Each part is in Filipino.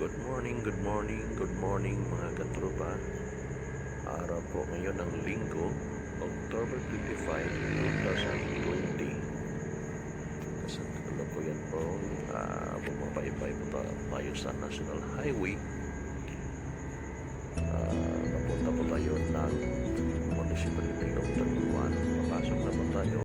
Good morning, good morning mga katropa. Araw po ngayon ng Linggo, October 25, 2020. Sa kalukuyan po, bumabaybay po tayo sa National Highway. Papunta po tayo ng Municipality of Tagpuan. Papasok na po tayo.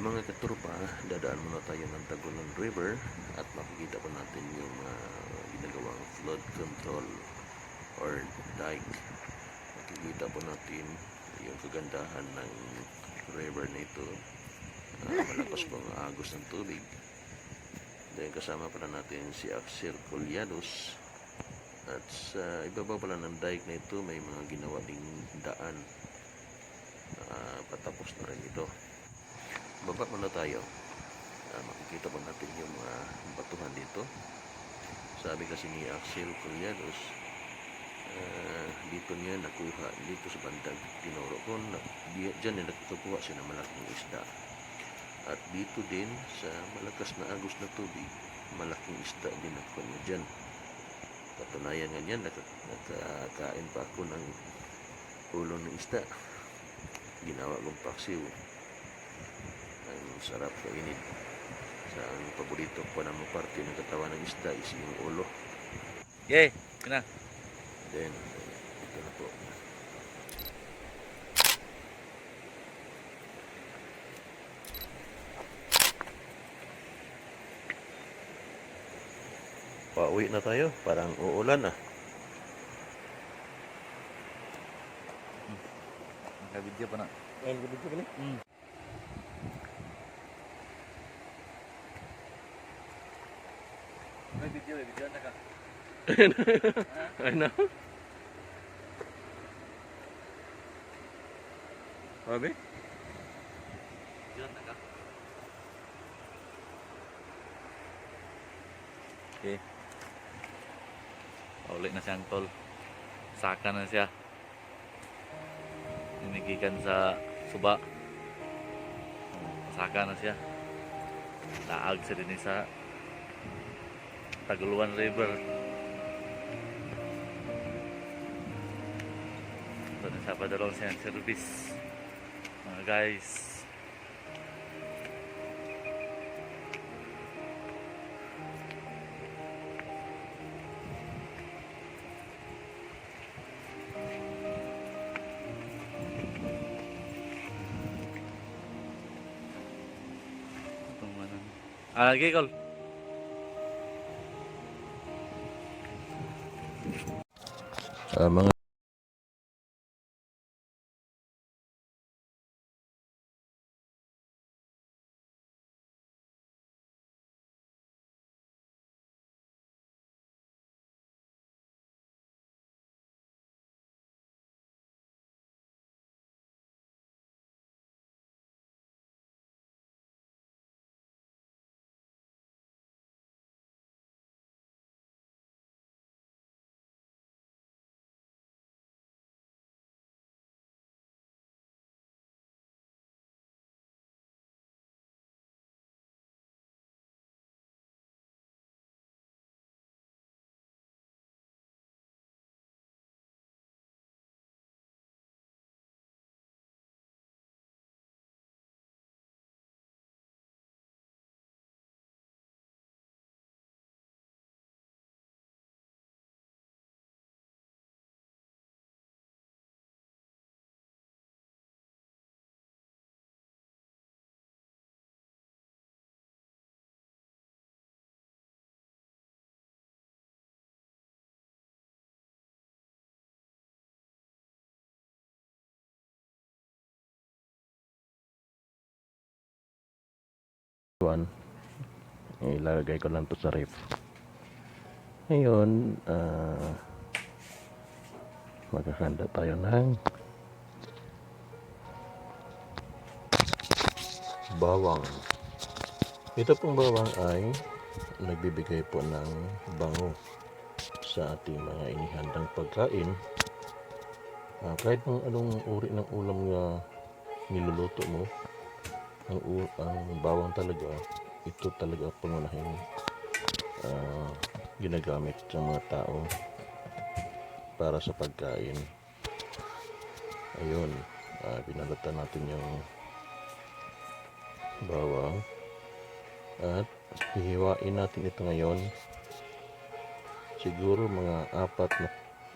Mga katropa, dadaan muna tayo ng Tagulan River at makikita po natin yung ginagawang flood control or dike. Makikita po natin yung kagandahan ng river na ito. Malakas pong agos ng tubig. Then kasama pala natin si Axel Colliados. At sa ibabaw pala ng dike na ito may mga ginawa ding daan. Patapos na rin ito. Baba muna tayo. Makikita po natin yung mga batuhan dito. Sabi kasi ni Axel Colliados, dito niya nakuha, dito sa bandang Tinoro ko, dyan niya nakukuha siya ng malaking isda. At dito din sa malakas na agos na tubig, malaking isda din nakuha niya dyan. Patunayan nga niyan, nakakain pa ako ng ulo ng isda. Ginawa kong paksiw. Ang sarap kainin. Ang paborito ko na parte ng katawan ng isda is yung ulo. Yay! Kena. Then, ito na po. Pauwi na tayo. Parang uulan ah. Naka-video pa na. Naka-video pa na? May video na ka. I know. Sabi? Video na ka. Okay. Paulit na siyang tol. Saka na siya. Inigikan sa suba. Saka na siya. Laag sa din sa Taguluan River. Ito na siya padalong siyang service. Mga guys. Lagi kol. Mga Tuan, ilagay ko lang to sa ref. Ngayon, maghahanda tayo ng bawang. Ito pong bawang ay nagbibigay po ng bango sa ating mga inihandang pagkain. Kahit ng anong uri ng ulam na niluluto mo, ang bawang talaga, ito talaga pangunahing ginagamit ng mga tao para sa pagkain. Ayun, binalatan natin yung bawang at hihiwain natin ito ngayon. Siguro mga 4 na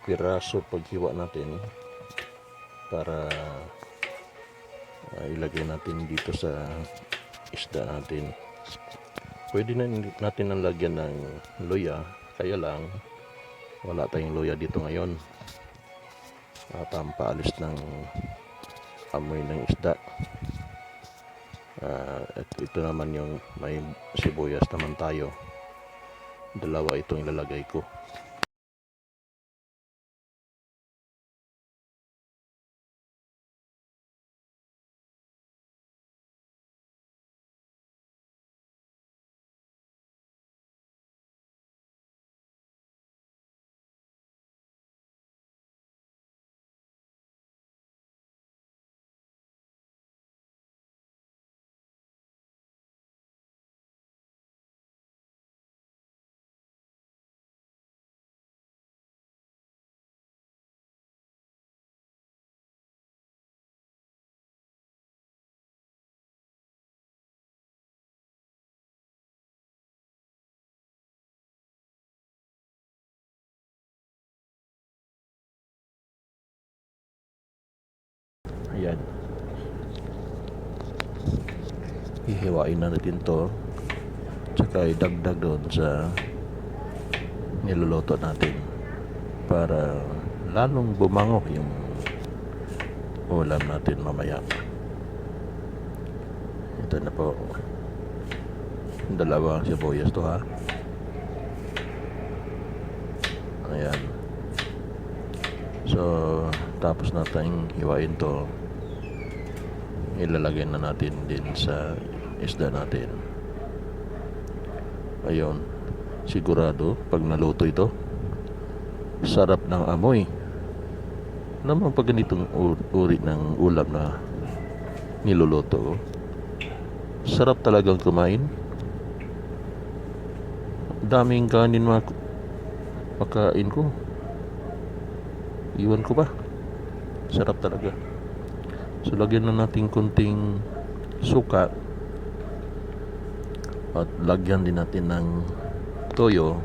piraso paghiwa natin para ilagay natin dito sa isda natin. Pwede na natin ang lagyan ng luya, kaya lang wala tayong luya dito ngayon at paalis ng amoy ng isda. At ito naman yung may sibuyas naman tayo, 2 itong ilalagay ko. Ayan, hihiwain na natin to, tsaka idagdag doon sa niluluto natin para lalong bumango yung ulam natin mamaya. Ito na po, 2 sibuyas to ha. Ayan, so tapos natin hiwain to, ilalagay na natin din sa isda natin. Ayun, sigurado pag naluto ito, sarap ng amoy naman pag ganitong uri ng ulam na niluluto. Sarap talagang kumain. Daming kanin makain ko, iwan ko pa, sarap talaga. So lagyan na natin kunting suka at lagyan din natin ng toyo.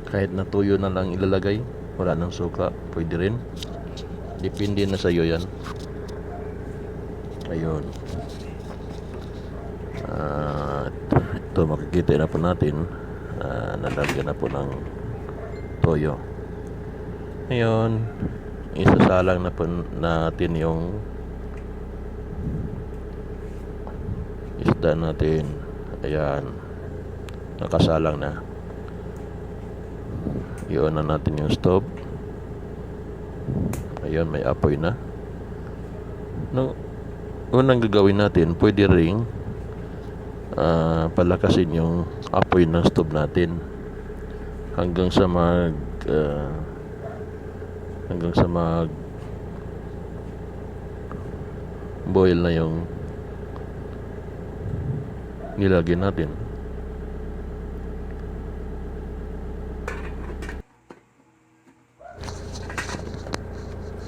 Kahit na toyo na lang ilalagay, wala ng suka, pwede rin, depende na sa iyo yan. Ayun, ito makikita na po natin, nalagyan na po ng toyo. Ngayon, isasalang na po natin yung isda natin. Ayan, nakasalang na. I-on na natin yung stove. Ayun, may apoy na. No, unang gagawin natin, pwede ring palakasin yung apoy ng stove natin hanggang sa mag boil na yung nilagay natin.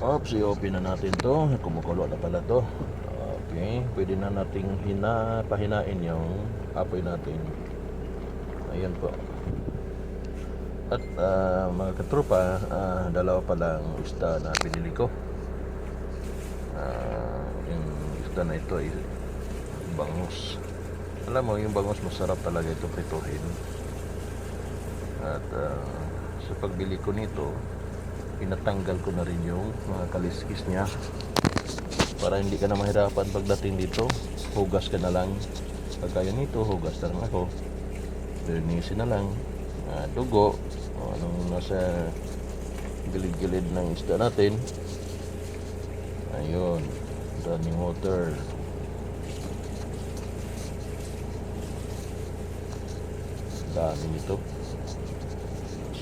Oops, i-open na natin to. Kumukulo na pala to. Okay, pwede na nating pahinain yung apoy natin. Ayan po. At mga katropa, 2 pa lang isda na pinili ko. Yung isda na ito ay bangus. Alam mo, yung bangus masarap talaga ito prituhin. At sa pagbili ko nito, pinatanggal ko na rin yung mga kaliskis niya para hindi ka na mahirapan pagdating dito. Hugas ka na lang kagaya nito, hugas na lang ako. Linisin na lang. Dugo, o anong nasa gilid-gilid ng isda natin. Ayun, running water. Dami nito.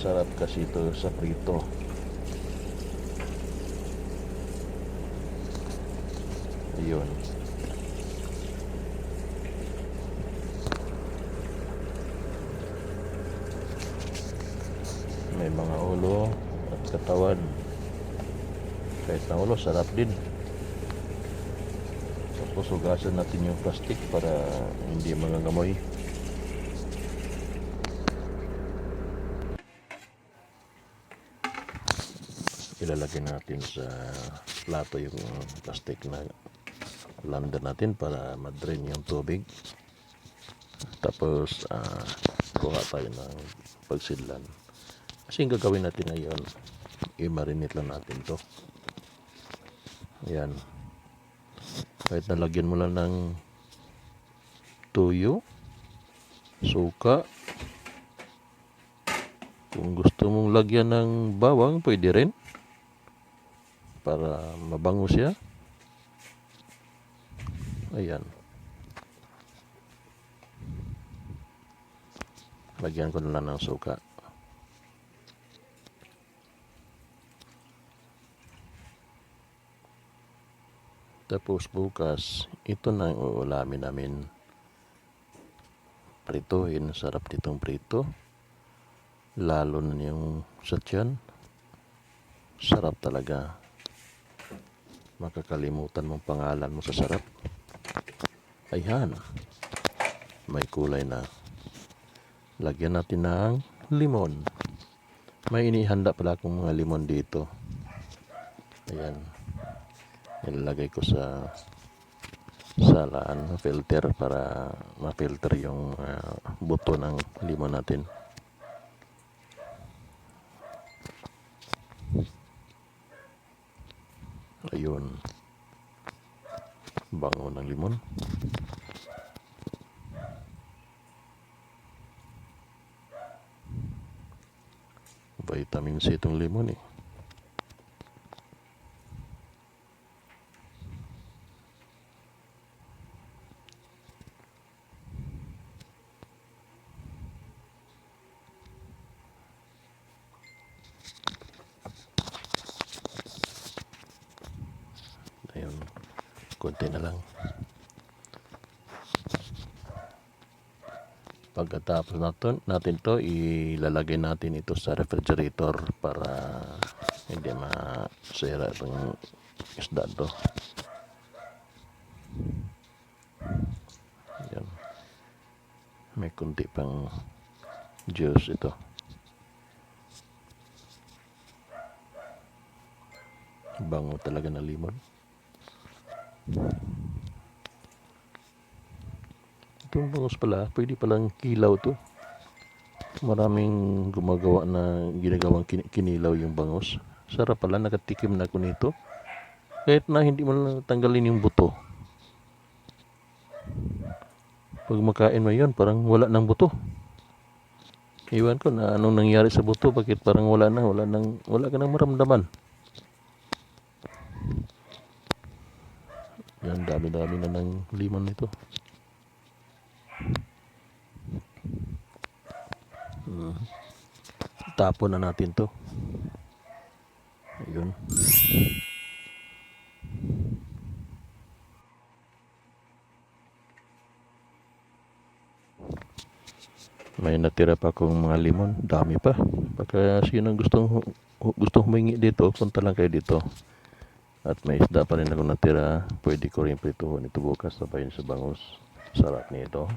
Sarap kasi ito sa prito. Ayun. May mga ulo at katawan. Kahit na ulo, sarap din. Tapos hugasan natin yung plastic para hindi mangangamoy. Ilalagay natin sa plato yung plastic na landa natin para ma-drain yung tubig. Tapos kuha tayo ng pagsidlan. Kasi yung gagawin natin ngayon, i-marinate lang natin to. Ayan. Kahit nalagyan mo lang ng tuyo, suka. Kung gusto mong lagyan ng bawang, pwede rin. Para mabango siya. Ayan. Lagyan ko na lang ng suka. Tapos bukas, ito na ang uulamin namin. Prituhin, sarap nitong prito. Lalo na yung sa tiyan. Sarap talaga. Makakalimutan mong pangalan mo sa sarap. Ayan. May kulay na. Lagyan natin ng limon. May inihanda pala akong mga limon dito. Ayan. Ilalagay ko sa filter para ma-filter yung buto ng limon natin. Ayun. Bango ng limon. Vitamin C itong limon eh. Ayun. Konti na lang. Pagkatapos natin to, ilalagay natin ito sa refrigerator para hindi masira yung isda to. Yan. May kunti pang juice ito. Bango talaga ng limon. Itong bangus pala, pwede palang kilaw to. Maraming ginagawang kinilaw yung bangus. Sarap pala, nakatikim na ako nito. Kahit na hindi mo lang tanggalin yung buto. Pag makain mo yun, parang wala ng buto. Iwan ko na anong nangyari sa buto, bakit parang wala ka nang maramdaman. Yan, dami-dami na ng limon nito. Tapon na natin to. Ayun. May natira pa akong mga limon. Dami pa. Baka sino ang gustong humingi dito, punta lang kayo dito. At may isda pa rin ako natira. Pwede ko rin prituhon ito bukas sabayin sa bangus. Sarap nito.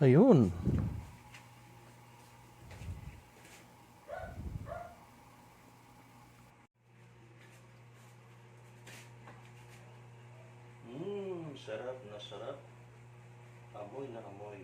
Ayun. Sarap na sarap. Amoy na amoy.